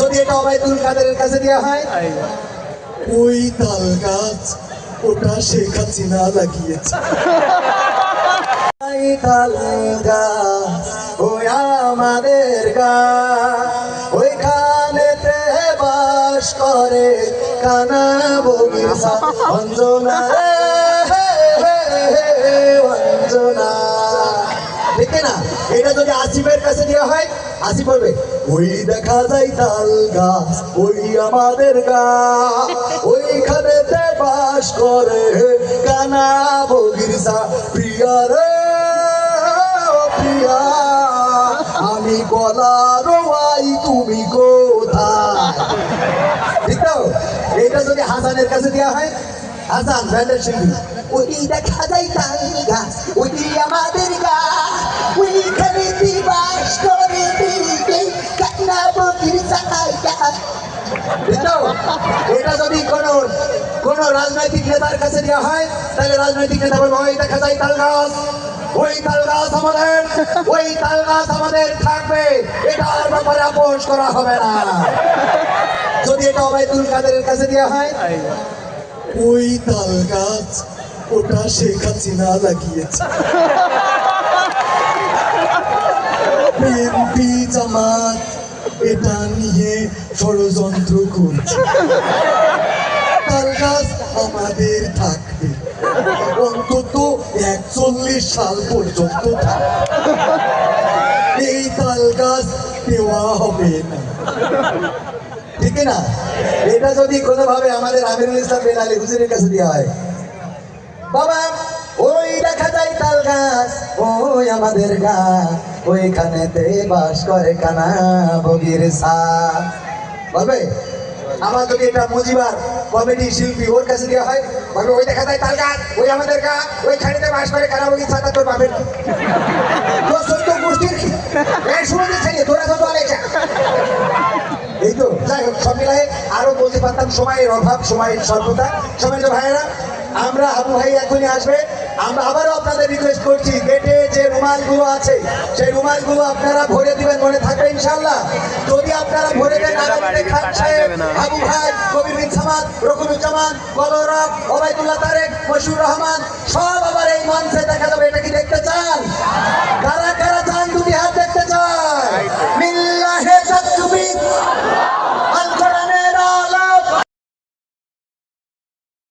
যদি এটা ওবায়দুল কাদেরের কাছে দেওয়া হয়, ওই তাল গাছ ওটা শেখ হাসিনা লাগিয়েছে। ওই তাল গাছ ওই আমাদের গাছ, ওইখানেতে বাস করে কানা বগিচা অঞ্জনা অঞ্জনা। ঠিক না? এটা যদি আসিফের কাছে দেওয়া হয়, আসিফ বলবে ওই দেখা যায় তাল গাছ ওই আমাদের গাছ, ওইখানেতে বাস করে কানা বগিচা প্রিয়া রে প্রিয়া, আমি গলার ওয়াই তুমি কোথায়। ঠিক তো? এটা যদি হাসানের কাছে দেওয়া হয়, হাসান ব্যান্ডের শিল্পী, ওই দেখা যায় তাল গাছ ওই আমাদের গাছ, ওইখানে বাস করে কান্না বগিচা। এটা যদি কোন রাজনৈতিক নেতার কাছে দেওয়া হয়, তাহলে রাজনৈতিক নেতা বলবো ওই দেখা যায় তাল গাছ ওই তাল গাছ আমাদের, ওই তাল গাছ আমাদের থাকবে, এটার ব্যাপারে আপোষ করা হবে না। যদি এটা ওবায়দুল কাদেরের কাছে দেওয়া হয়, ওই তাল গাছ ওটা শেখ হাসিনা লাগিয়েছে। বিএনপি জামাত এটা নিয়ে ষড়যন্ত্র করছে। তাল গাছ আমাদের থাকবে অন্তত 41 সাল পর্যন্ত থাকবে। এই তাল গাছ দেওয়া হবে না। ঠিক না? এটা যদি কোনোভাবে আমাদের আমিরুল ইসলাম বিন আলী হুজুরের কাছে দেওয়া হয়, বাবা ওই দেখা যায় তাল গাছ ওই আমাদের গাছ, ওইখানেতে বাস করে কানা বগিচা, বলবে। আমার যদি এটা মুজিবার কমেডি শিল্পী ওর কাছে দেওয়া হয়, বলবে ওই দেখা যায় তাল গাছ ওই আমাদের গাছ, ওইখানেতে বাস করে কানা বগিচা। তোর বাপের তোর সত্য গোষ্ঠীর এই শুনে ছেলে তোরা তো বলে এই তো। যাই হোক, সব মিলাই আরো বলতে পারতাম, সময়ের অভাব, সময়ের স্বল্পতা। সময় তো ভাইয়েরা, আমরা আবু ভাই এখনই আসবে। আমরা আবারও আপনাদের রিকোয়েস্ট করছি, গেটে যে রুমালগুলো আছে সেই রুমালগুলো আপনারা ভরে দিবেন, মনে থাকবে ইনশাআল্লাহ। যদি আপনারা ভরে দেন, আগামীতে খান সাহেব, আবু ভাই, কবির বিন সামাদ, রকুনুজ্জামান, কলরব, ওবায়দুল্লাহ তারেক, মশিউর রহমান সব